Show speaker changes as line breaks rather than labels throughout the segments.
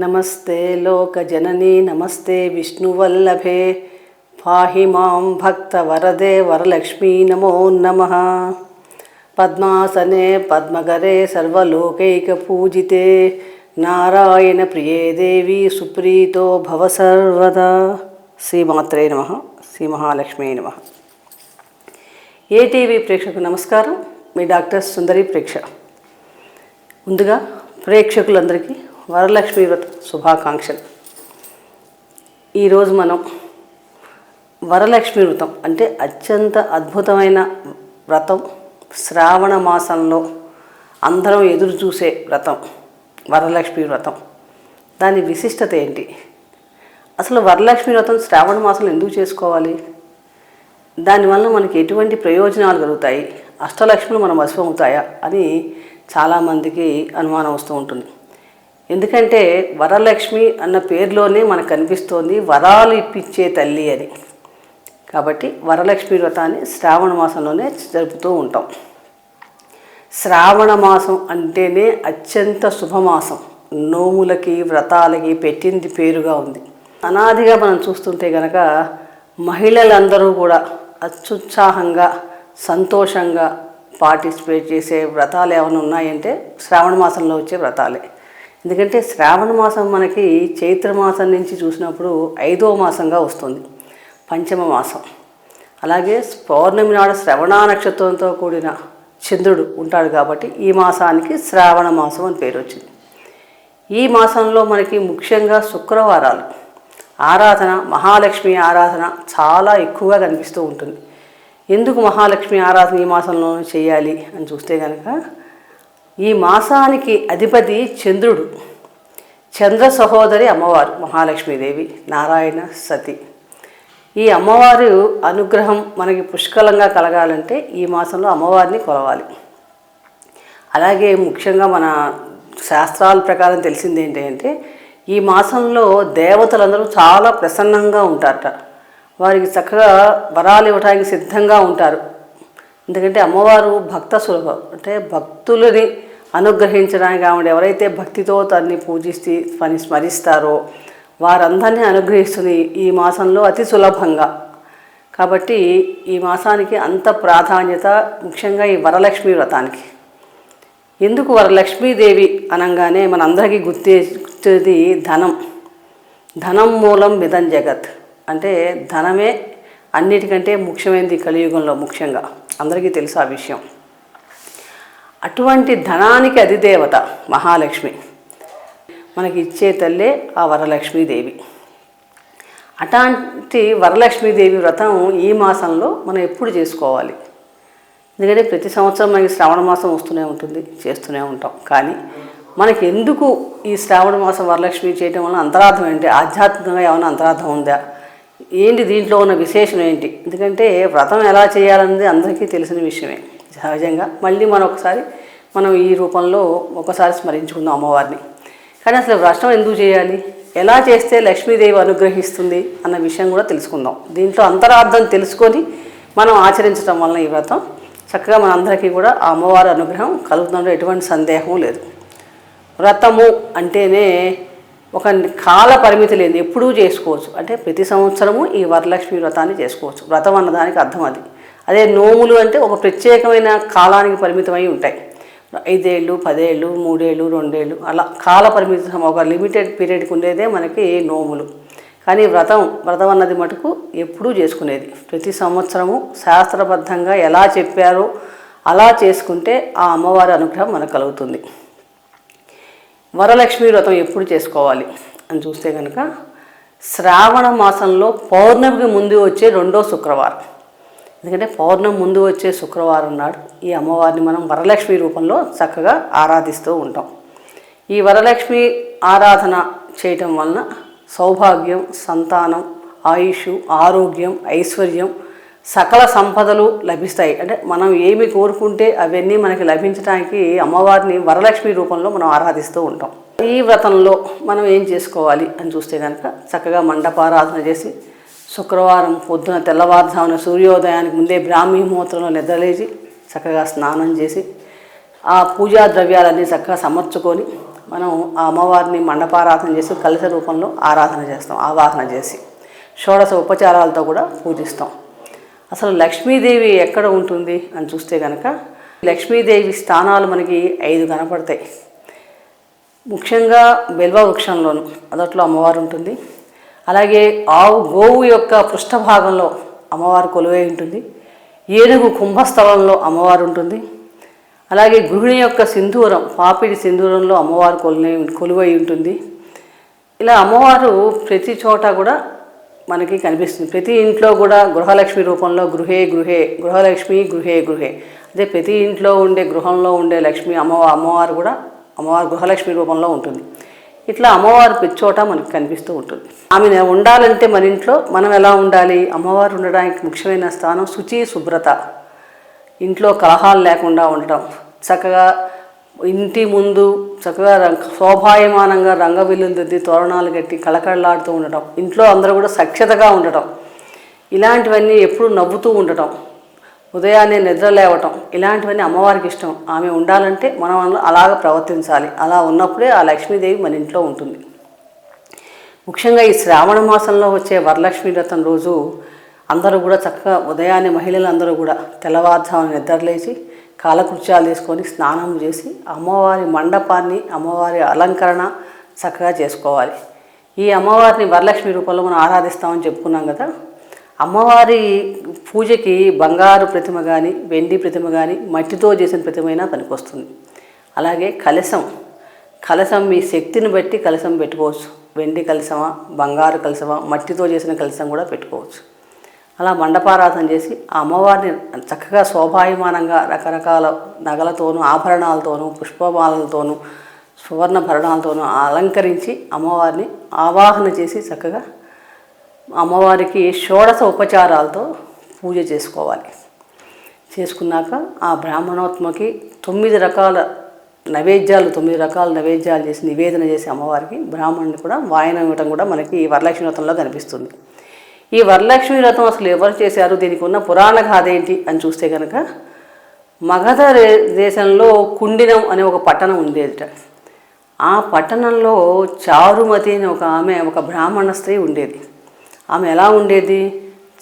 నమస్తే లోకజననీ నమస్తే విష్ణువల్లభే పాహి మాం భక్తవరదే వరలక్ష్మీ నమో నమః. పద్మాసనే పద్మకరే సర్వలోకైకపూజితే నారాయణ ప్రియే దేవి సుప్రీతో భవ సర్వదా. శ్రీమాత్రే నమః. శ్రీ మహాలక్ష్మీ నమః. ఏటీవీ ప్రేక్షకు నమస్కారం. మీ డాక్టర్ సుందరి ప్రేక్ష. ముందుగా ప్రేక్షకులందరికీ వరలక్ష్మీ వ్రత శుభాకాంక్షలు. ఈరోజు మనం వరలక్ష్మీ వ్రతం అంటే అత్యంత అద్భుతమైన వ్రతం, శ్రావణ మాసంలో అందరం ఎదురు చూసే వ్రతం వరలక్ష్మీ వ్రతం. దాని విశిష్టత ఏంటి? అసలు వరలక్ష్మీ వ్రతం శ్రావణ మాసంలో ఎందుకు చేసుకోవాలి? దానివల్ల మనకి ఎటువంటి ప్రయోజనాలు కలుగుతాయి? అష్టలక్ష్ములు మనం వశమవుతాయా అని చాలామందికి అనుమానం వస్తూ ఉంటుంది. ఎందుకంటే వరలక్ష్మి అన్న పేరులోనే మనకు కనిపిస్తోంది వరాలు ఇప్పించే తల్లి అని. కాబట్టి వరలక్ష్మి వ్రతాన్ని శ్రావణ మాసంలోనే జరుపుతూ ఉంటాం. శ్రావణ మాసం అంటేనే అత్యంత శుభమాసం. నోములకి వ్రతాలకి పెట్టింది పేరుగా ఉంది. అనాదిగా మనం చూస్తుంటే కనుక మహిళలందరూ కూడా అత్యుత్సాహంగా సంతోషంగా పార్టిసిపేట్ చేసే వ్రతాలు ఏమైనా ఉన్నాయంటే శ్రావణ మాసంలో వచ్చే వ్రతాలే. ఎందుకంటే శ్రావణ మాసం మనకి చైత్రమాసం నుంచి చూసినప్పుడు 5వ మాసంగా వస్తుంది, పంచమ మాసం. అలాగే పౌర్ణమి నాడు శ్రవణ నక్షత్రంతో కూడిన చంద్రుడు ఉంటాడు కాబట్టి ఈ మాసానికి శ్రావణ మాసం అని పేరు వచ్చింది. ఈ మాసంలో మనకి ముఖ్యంగా శుక్రవారాలు ఆరాధన, మహాలక్ష్మి ఆరాధన చాలా ఎక్కువగా కనిపిస్తూ ఉంటుంది. ఎందుకు మహాలక్ష్మి ఆరాధన ఈ మాసంలో చేయాలి అని చూస్తే కనుక ఈ మాసానికి అధిపతి చంద్రుడు. చంద్ర సహోదరి అమ్మవారు మహాలక్ష్మీదేవి, నారాయణ సతి. ఈ అమ్మవారు అనుగ్రహం మనకి పుష్కలంగా కలగాలంటే ఈ మాసంలో అమ్మవారిని కొలవాలి. అలాగే ముఖ్యంగా మన శాస్త్రాల ప్రకారం తెలిసింది ఏంటంటే ఈ మాసంలో దేవతలందరూ చాలా ప్రసన్నంగా ఉంటారట. వారికి చక్కగా వరాలు ఇవ్వడానికి సిద్ధంగా ఉంటారు. ఎందుకంటే అమ్మవారు భక్త సులభం. అంటే భక్తులని అనుగ్రహించడానికి ఆవిడ ఎవరైతే భక్తితో తన్ని పూజిస్తే పని స్మరిస్తారో వారందరినీ అనుగ్రహిస్తుంది ఈ మాసంలో అతి సులభంగా. కాబట్టి ఈ మాసానికి అంత ప్రాధాన్యత, ముఖ్యంగా ఈ వరలక్ష్మీ వ్రతానికి. ఎందుకు వరలక్ష్మీదేవి అనగానే మనందరికీ గుర్తేది ధనం. ధనం మూలం మిదం జగత్. అంటే ధనమే అన్నిటికంటే ముఖ్యమైనది కలియుగంలో. ముఖ్యంగా అందరికీ తెలుసు ఆ విషయం. అటువంటి ధనానికి అధిదేవత మహాలక్ష్మి. మనకి ఇచ్చే తల్లే ఆ వరలక్ష్మీదేవి. అట్లాంటి వరలక్ష్మీదేవి వ్రతం ఈ మాసంలో మనం ఎప్పుడు చేసుకోవాలి? ఎందుకంటే ప్రతి సంవత్సరం మనకి శ్రావణ మాసం వస్తూనే ఉంటుంది, చేస్తూనే ఉంటాం. కానీ మనకి ఎందుకు ఈ శ్రావణ మాసం వరలక్ష్మి చేయటం వల్ల అంతరార్థం ఏంటి? ఆధ్యాత్మికంగా ఏమైనా అంతరార్థం ఉందా? ఏంటి దీంట్లో ఉన్న విశేషం ఏంటి? ఎందుకంటే వ్రతం ఎలా చేయాలన్నది అందరికీ తెలిసిన విషయమే. సహజంగా మళ్ళీ మనం ఈ రూపంలో ఒకసారి స్మరించుకుందాం అమ్మవారిని. కానీ అసలు వ్రతం ఎందుకు చేయాలి, ఎలా చేస్తే లక్ష్మీదేవి అనుగ్రహిస్తుంది అన్న విషయం కూడా తెలుసుకుందాం. దీంట్లో అంతరార్థం తెలుసుకొని మనం ఆచరించడం వలన ఈ వ్రతం చక్కగా మనందరికీ కూడా ఆ అమ్మవారి అనుగ్రహం కలుగుతుందో ఎటువంటి సందేహం లేదు. వ్రతము అంటేనే ఒక కాల పరిమితి లేదు, ఎప్పుడూ చేసుకోవచ్చు. అంటే ప్రతి సంవత్సరము ఈ వరలక్ష్మి వ్రతాన్ని చేసుకోవచ్చు. వ్రతం అన్నదానికి అర్థం అది. అదే నోములు అంటే ఒక ప్రత్యేకమైన కాలానికి పరిమితమై ఉంటాయి. 5 ఏళ్ళు, 10 ఏళ్ళు, 3 ఏళ్ళు, 2 ఏళ్ళు అలా కాల పరిమితి, ఒక లిమిటెడ్ పీరియడ్కి ఉండేదే మనకి నోములు. కానీ వ్రతం అన్నది మటుకు ఎప్పుడూ చేసుకునేది. ప్రతి సంవత్సరము శాస్త్రబద్ధంగా ఎలా చెప్పారో అలా చేసుకుంటే ఆ అమ్మవారి అనుగ్రహం మనకు కలుగుతుంది. వరలక్ష్మి వ్రతం ఎప్పుడు చేసుకోవాలి అని చూస్తే కనుక శ్రావణ మాసంలో పౌర్ణమికి ముందు వచ్చే 2వ శుక్రవారం. ఎందుకంటే పౌర్ణమి ముందు వచ్చే శుక్రవారం నాడు ఈ అమ్మవారిని మనం వరలక్ష్మి రూపంలో చక్కగా ఆరాధిస్తూ ఉంటాం. ఈ వరలక్ష్మి ఆరాధన చేయటం వలన సౌభాగ్యం, సంతానం, ఆయుష్, ఆరోగ్యం, ఐశ్వర్యం, సకల సంపదలు లభిస్తాయి. అంటే మనం ఏమి కోరుకుంటే అవన్నీ మనకి లభించడానికి అమ్మవారిని వరలక్ష్మి రూపంలో మనం ఆరాధిస్తూ ఉంటాం. ఈ వ్రతంలో మనం ఏం చేసుకోవాలి అని చూస్తే కనుక చక్కగా మండపారాధన చేసి శుక్రవారం పొద్దున తెల్లవారుజామున సూర్యోదయానికి ముందే బ్రాహ్మీ ముహూర్తంలో నిద్రలేచి చక్కగా స్నానం చేసి ఆ పూజా ద్రవ్యాలన్నీ చక్కగా సమర్చుకొని మనం ఆ అమ్మవారిని మండపారాధన చేసి కలశ రూపంలో ఆరాధన చేస్తాం, ఆవాహన చేసి షోడశ ఉపచారాలతో కూడా పూజిస్తాం. అసలు లక్ష్మీదేవి ఎక్కడ ఉంటుంది అని చూస్తే కనుక లక్ష్మీదేవి స్థానాలు మనకి 5 కనపడతాయి. ముఖ్యంగా బిల్వ వృక్షంలోను అదట్లో అమ్మవారు ఉంటుంది. అలాగే గోవు యొక్క పృష్ఠభాగంలో అమ్మవారు కొలువై ఉంటుంది. ఏనుగు కుంభస్థలంలో అమ్మవారు ఉంటుంది. అలాగే గృహిణి యొక్క సింధూరం, పాపిడి సింధూరంలో అమ్మవారు కొలువై ఉంటుంది. ఇలా అమ్మవారు ప్రతి చోట కూడా మనకి కనిపిస్తుంది. ప్రతి ఇంట్లో కూడా గృహలక్ష్మి రూపంలో గృహలక్ష్మి గృహే అదే ప్రతి ఇంట్లో ఉండే గృహంలో ఉండే లక్ష్మి అమ్మవారు కూడా అమ్మవారు గృహలక్ష్మి రూపంలో ఉంటుంది. ఇట్లా అమ్మవారు ప్రతి చోట మనకి కనిపిస్తూ ఉంటుంది. ఆమె ఉండాలంటే మన ఇంట్లో మనం ఎలా ఉండాలి? అమ్మవారు ఉండడానికి ముఖ్యమైన స్థానం శుచి, శుభ్రత, ఇంట్లో కలహాలు లేకుండా ఉండటం, చక్కగా ఇంటి ముందు చక్కగా శోభాయమానంగా రంగవిల్లులు దిద్ది తోరణాలు కట్టి కళకళలాడుతూ ఉండటం, ఇంట్లో అందరూ కూడా సఖ్యతగా ఉండటం, ఇలాంటివన్నీ ఎప్పుడు నవ్వుతూ ఉండటం, ఉదయాన్నే నిద్ర లేవటం, ఇలాంటివన్నీ అమ్మవారికి ఇష్టం. ఆమె ఉండాలంటే మనం అలాగ ప్రవర్తించాలి. అలా ఉన్నప్పుడే ఆ లక్ష్మీదేవి మన ఇంట్లో ఉంటుంది. ముఖ్యంగా ఈ శ్రావణ మాసంలో వచ్చే వరలక్ష్మీ వ్రతం రోజు అందరూ కూడా చక్కగా ఉదయాన్నే మహిళలందరూ కూడా తెల్లవారుజామున నిద్రలేచి కాలకృత్యాలు తీసుకొని స్నానం చేసి అమ్మవారి మండపాన్ని, అమ్మవారి అలంకరణ చక్కగా చేసుకోవాలి. ఈ అమ్మవారిని వరలక్ష్మి రూపంలో మనం ఆరాధిస్తామని చెప్పుకున్నాం కదా. అమ్మవారి పూజకి బంగారు ప్రతిమ కానీ, వెండి ప్రతిమ కానీ, మట్టితో చేసిన ప్రతిమైనా పనికొస్తుంది. అలాగే కలశం మీ శక్తిని బట్టి కలశం పెట్టుకోవచ్చు. వెండి కలశమా, బంగారు కలశమా, మట్టితో చేసిన కలశం కూడా పెట్టుకోవచ్చు. అలా మండపారాధన చేసి ఆ అమ్మవారిని చక్కగా శోభాయమానంగా రకరకాల నగలతోనూ, ఆభరణాలతోనూ, పుష్పమాలలతోనూ, సువర్ణ భరణాలతోనూ అలంకరించి అమ్మవారిని ఆవాహన చేసి చక్కగా అమ్మవారికి షోడశ ఉపచారాలతో పూజ చేసుకోవాలి. చేసుకున్నాక ఆ బ్రాహ్మణోత్మకి 9 రకాల నైవేద్యాలు చేసి నివేదన చేసి అమ్మవారికి బ్రాహ్మణుని కూడా వాయనం ఇవ్వటం కూడా మనకి ఈ వరలక్ష్మి వ్రతంలో కనిపిస్తుంది. ఈ వరలక్ష్మి వ్రతం అసలు ఎవరు చేశారు, దీనికి ఉన్న పురాణ గాథ ఏంటి అని చూస్తే కనుక మగధ దేశంలో కుండినం అనే ఒక పట్టణం ఉండేదిట. ఆ పట్టణంలో చారుమతి అనే ఒక బ్రాహ్మణ స్త్రీ ఉండేది. ఆమె ఎలా ఉండేది?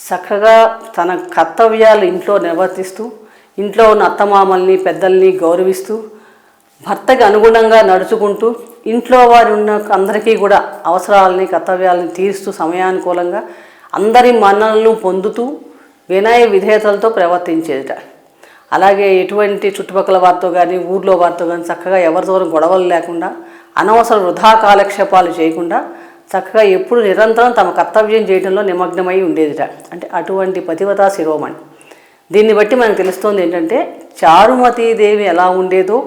చక్కగా తన కర్తవ్యాలు ఇంట్లో నిర్వర్తిస్తూ, ఇంట్లో ఉన్న అత్తమామల్ని, పెద్దల్ని గౌరవిస్తూ, భర్తకి అనుగుణంగా నడుచుకుంటూ, ఇంట్లో వారు ఉన్న అందరికీ కూడా అవసరాలని, కర్తవ్యాలని తీరుస్తూ, సమయానుకూలంగా అందరి మన్ననలను పొందుతూ వినయ విధేయతలతో ప్రవర్తించేదిట. అలాగే ఎటువంటి చుట్టుపక్కల వారితో కానీ, ఊర్లో వారితో కానీ చక్కగా ఎవరితో గొడవలు లేకుండా, అనవసర వృధా కాలక్షేపాలు చేయకుండా చక్కగా ఎప్పుడు నిరంతరం తమ కర్తవ్యం చేయడంలో నిమగ్నమై ఉండేదిట. అంటే అటువంటి పతివ్రతా శిరోమణి. దీన్ని బట్టి మనకు తెలుస్తోంది ఏంటంటే చారుమతీదేవి ఎలా ఉండేదో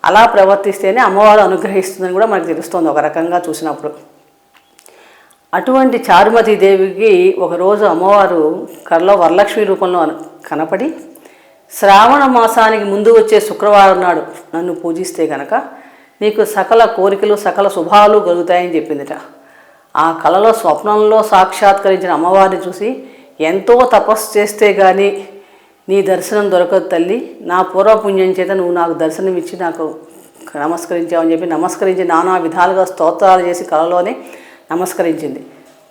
అలా ప్రవర్తిస్తేనే అమ్మవారు అనుగ్రహిస్తుందని కూడా మనకు తెలుస్తోంది ఒక రకంగా చూసినప్పుడు. అటువంటి చారుమతీదేవికి ఒకరోజు అమ్మవారు కళ్ళలో వరలక్ష్మి రూపంలో కనపడి, శ్రావణ మాసానికి ముందు వచ్చే శుక్రవారం నాడు నన్ను పూజిస్తే కనుక నీకు సకల కోరికలు, సకల శుభాలు కలుగుతాయని చెప్పిందిట. ఆ కళలో స్వప్నంలో సాక్షాత్కరించిన అమ్మవారిని చూసి ఎంతో తపస్సు చేస్తే కానీ నీ దర్శనం దొరకదు తల్లి, నా పూర్వపుణ్యం చేత నువ్వు నాకు దర్శనం ఇచ్చి నాకు నమస్కరించావని చెప్పి నమస్కరించి నానా విధాలుగా స్తోత్రాలు చేసి కళలోనే నమస్కరించింది.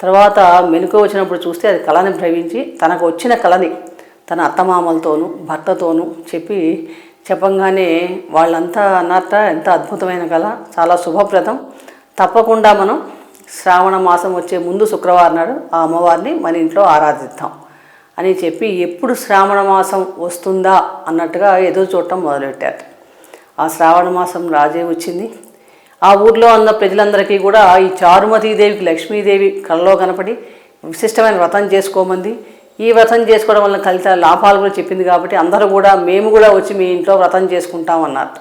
తర్వాత మెలకు వచ్చినప్పుడు చూస్తే అది కళని భ్రవించి తనకు వచ్చిన కళని తన అత్తమామలతోనూ భర్తతోనూ చెప్పంగానే వాళ్ళంతా అన్నట్ట ఎంత అద్భుతమైన కళ, చాలా శుభప్రదం, తప్పకుండా మనం శ్రావణ మాసం వచ్చే ముందు శుక్రవారం నాడు ఆ అమ్మవారిని మన ఇంట్లో ఆరాధిద్దాం అని చెప్పి ఎప్పుడు శ్రావణ మాసం వస్తుందా అన్నట్టుగా ఎదురు చూడటం మొదలుపెట్టారు. ఆ శ్రావణ మాసం రాజే వచ్చింది. ఆ ఊర్లో ఉన్న ప్రజలందరికీ కూడా ఈ చారుమతీదేవికి లక్ష్మీదేవి కళలో కనపడి విశిష్టమైన వ్రతం చేసుకోమంది. ఈ వ్రతం చేసుకోవడం వల్ల కలిత లాభాలు కూడా చెప్పింది కాబట్టి అందరూ కూడా మేము కూడా వచ్చి మీ ఇంట్లో వ్రతం చేసుకుంటాం అన్నారు.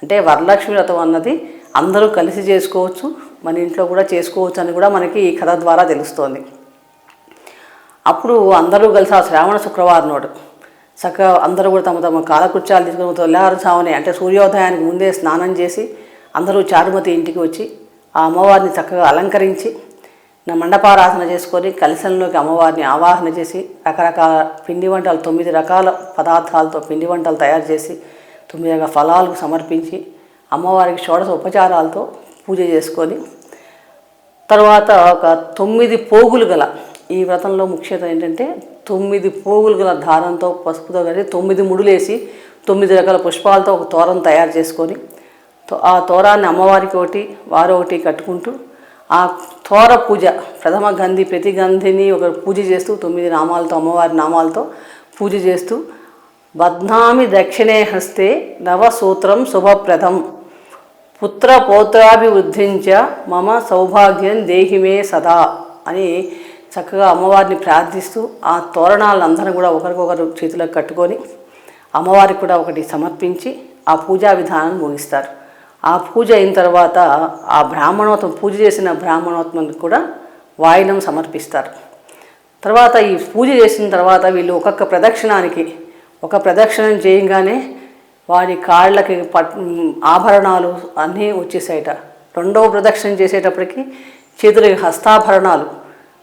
అంటే వరలక్ష్మి వ్రతం అన్నది అందరూ కలిసి చేసుకోవచ్చు, మన ఇంట్లో కూడా చేసుకోవచ్చు అని కూడా మనకి ఈ కథ ద్వారా తెలుస్తోంది. అప్పుడు అందరూ కలిసి ఆ శ్రావణ శుక్రవారం నాడు చక్కగా అందరూ కూడా తమ తమ కాలకృత్యాలు తీసుకుని తెల్లారుజామునే అంటే సూర్యోదయానికి ముందే స్నానం చేసి అందరూ చారుమతి ఇంటికి వచ్చి ఆ అమ్మవారిని చక్కగా అలంకరించి మండపారాధన చేసుకొని కలశంలోకి అమ్మవారిని ఆవాహన చేసి రకరకాల పిండి వంటలు 9 రకాల పదార్థాలతో పిండి వంటలు తయారు చేసి 9 రకాల ఫలాలకు సమర్పించి అమ్మవారికి షోడశ ఉపచారాలతో పూజ చేసుకొని తర్వాత ఒక 9 పోగులు గల ఈ వ్రతంలో ముఖ్యత ఏంటంటే 9 పోగులు గల దారంతో పసుపుతో కలిసి 9 ముడులేసి 9 రకాల పుష్పాలతో ఒక తోరం తయారు చేసుకొని ఆ తోరాన్ని అమ్మవారికి ఒకటి వారు ఒకటి కట్టుకుంటూ ఆ తోర పూజ ప్రథమ గంధి ప్రతి గంధిని ఒక పూజ చేస్తూ 9 నామాలతో అమ్మవారి నామాలతో పూజ చేస్తూ బధ్నామి దక్షిణే హస్తే నవసూత్రం శుభప్రదం పుత్ర పౌత్రాభివృద్ధించ మమ సౌభాగ్యం దేహిమే సదా అని చక్కగా అమ్మవారిని ప్రార్థిస్తూ ఆ తోరణాలందరూ కూడా ఒకరికొకరు చేతులకు కట్టుకొని అమ్మవారికి కూడా ఒకటి సమర్పించి ఆ పూజా విధానాన్ని ముగిస్తారు. ఆ పూజ అయిన తర్వాత ఆ బ్రాహ్మణోత్వం పూజ చేసిన బ్రాహ్మణోత్మానికి కూడా వాయినం సమర్పిస్తారు. తర్వాత ఈ పూజ చేసిన తర్వాత వీళ్ళు ఒక్కొక్క ప్రదక్షిణానికి ఒక ప్రదక్షిణం చేయగానే వారి కాళ్ళకి ఆభరణాలు అన్నీ వచ్చేసాయట. రెండవ ప్రదక్షిణ చేసేటప్పటికి చేతులకి హస్తాభరణాలు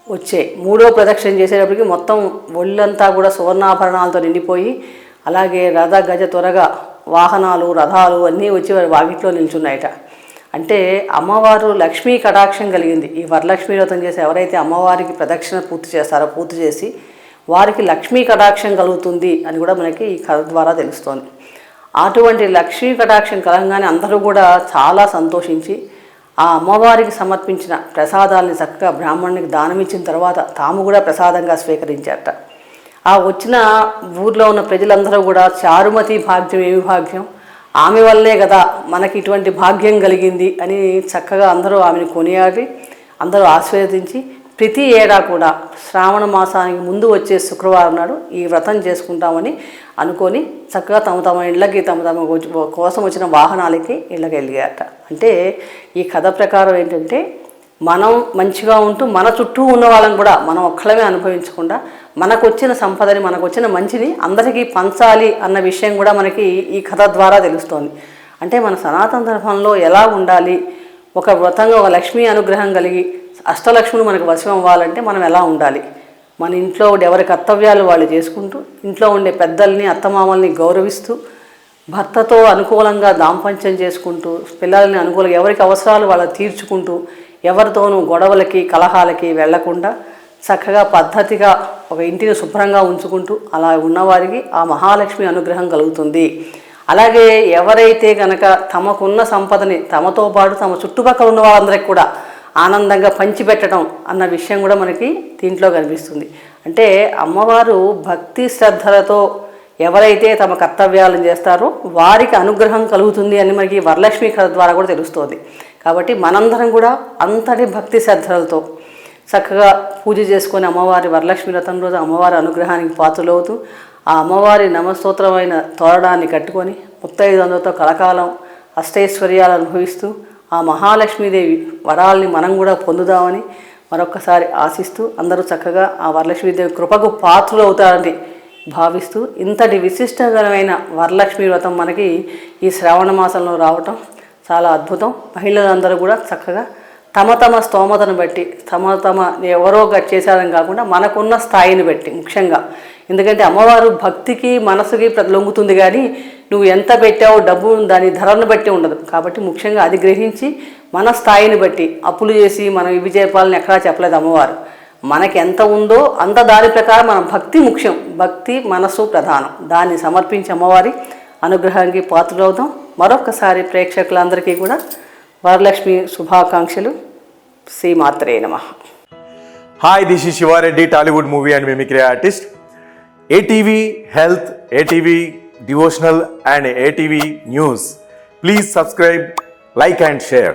వచ్చాయి. మూడవ ప్రదక్షిణ చేసేటప్పటికి మొత్తం ఒళ్ళంతా కూడా సువర్ణాభరణాలతో నిండిపోయి అలాగే రథ గజ త్వరగా వాహనాలు రథాలు అన్నీ వచ్చి వారి వాకిట్లో నిల్చున్నాయట. అంటే అమ్మవారు లక్ష్మీ కటాక్షం కలిగింది. ఈ వరలక్ష్మీ వ్రతం చేసి ఎవరైతే అమ్మవారికి ప్రదక్షిణ పూర్తి చేస్తారో పూర్తి చేసి వారికి లక్ష్మీ కటాక్షం కలుగుతుంది అని కూడా మనకి ఈ కథ ద్వారా తెలుస్తోంది. అటువంటి లక్ష్మీ కటాక్షం కలగగానే అందరూ కూడా చాలా సంతోషించి ఆ అమ్మవారికి సమర్పించిన ప్రసాదాలని చక్కగా బ్రాహ్మణునికి దానం ఇచ్చిన తర్వాత తాము కూడా ప్రసాదంగా స్వీకరించారట. ఆ వచ్చిన ఊర్లో ఉన్న ప్రజలందరూ కూడా చారుమతి భాగ్యం ఏమి భాగ్యం, ఆమె వల్లే కదా మనకి ఇటువంటి భాగ్యం కలిగింది అని చక్కగా అందరూ ఆమెను కొనియాడి అందరూ ఆశీర్వదించి ప్రతి ఏడా కూడా శ్రావణ మాసానికి ముందు వచ్చే శుక్రవారం నాడు ఈ వ్రతం చేసుకుంటామని అనుకొని చక్కగా తమ తమ ఇళ్ళకి తమ తమ కోసం వచ్చిన వాహనాలకి ఇళ్ళకి వెళ్ళారట. అంటే ఈ కథ ప్రకారం ఏంటంటే మనం మంచిగా ఉంటూ మన చుట్టూ ఉన్న వాళ్ళని కూడా మనం ఒక్కళ్ళమే అనుభవించకుండా మనకు వచ్చిన సంపదని మనకు వచ్చిన మంచిని అందరికీ పంచాలి అన్న విషయం కూడా మనకి ఈ కథ ద్వారా తెలుస్తోంది. అంటే మన సనాతన ధర్మంలో ఎలా ఉండాలి, ఒక వ్రతంగా ఒక లక్ష్మీ అనుగ్రహం కలిగి అష్టలక్ష్ములు మనకు వశం అవ్వాలంటే మనం ఎలా ఉండాలి, మన ఇంట్లో ఎవరి కర్తవ్యాలు వాళ్ళు చేసుకుంటూ ఇంట్లో ఉండే పెద్దల్ని అత్తమామల్ని గౌరవిస్తూ భర్తతో అనుకూలంగా దాంపత్యం చేసుకుంటూ పిల్లల్ని అనుకూలంగా ఎవరికి అవసరాలు వాళ్ళు తీర్చుకుంటూ ఎవరితోనూ గొడవలకి కలహాలకి వెళ్లకుండా చక్కగా పద్ధతిగా ఒక ఇంటిని శుభ్రంగా ఉంచుకుంటూ అలా ఉన్నవారికి ఆ మహాలక్ష్మి అనుగ్రహం కలుగుతుంది. అలాగే ఎవరైతే కనుక తమకున్న సంపదని తమతో పాటు తమ చుట్టుపక్కల ఉన్న వాళ్ళందరికీ కూడా ఆనందంగా పంచిపెట్టడం అన్న విషయం కూడా మనకి దీంట్లో కనిపిస్తుంది. అంటే అమ్మవారు భక్తి శ్రద్ధలతో ఎవరైతే తమ కర్తవ్యాలను చేస్తారో వారికి అనుగ్రహం కలుగుతుంది అని మనకి వరలక్ష్మి కథ ద్వారా కూడా తెలుస్తుంది. కాబట్టి మనందరం కూడా అంతటి భక్తి శ్రద్ధలతో చక్కగా పూజ చేసుకొని అమ్మవారి వరలక్ష్మి వ్రతం రోజు అమ్మవారి అనుగ్రహానికి పాత్రలవుతూ ఆ అమ్మవారి నమస్తోత్రమైన తోరణాన్ని కట్టుకొని ముత్తైదువందలతో కలకాలం అష్టైశ్వర్యాలు అనుభవిస్తూ ఆ మహాలక్ష్మీదేవి వరాల్ని మనం కూడా పొందుదామని మరొక్కసారి ఆశిస్తూ అందరూ చక్కగా ఆ వరలక్ష్మీదేవి కృపకు పాత్రలు అవుతారని భావిస్తూ ఇంతటి విశిష్టకరమైన వరలక్ష్మి వ్రతం మనకి ఈ శ్రావణ మాసంలో రావటం చాలా అద్భుతం. మహిళలందరూ కూడా చక్కగా తమ తమ స్తోమతను బట్టి తమ ఎవరో చేశారని కాకుండా మనకున్న స్థాయిని బట్టి ముఖ్యంగా, ఎందుకంటే అమ్మవారు భక్తికి మనసుకి లొంగుతుంది కానీ నువ్వు ఎంత పెట్టావో డబ్బు దాని ధరను బట్టి ఉండదు. కాబట్టి ముఖ్యంగా అది గ్రహించి మన స్థాయిని బట్టి అప్పులు చేసి మనం ఇవి చేపాలని ఎక్కడా చెప్పలేదు అమ్మవారు. మనకి ఎంత ఉందో అంత దాని ప్రకారం మన భక్తి ముఖ్యం, భక్తి మనసు ప్రధానం. దాన్ని సమర్పించి అమ్మవారి అనుగ్రహానికి పాత్రలవుతాం. మరొక్కసారి ప్రేక్షకులందరికీ కూడా వరలక్ష్మి శుభాకాంక్షలు. శ్రీమాత్రే నమః.
Hi, this is Shiva Reddy, Tollywood movie and mimicry artist. ATV Health, ATV Devotional and ATV News. Please subscribe, like and share.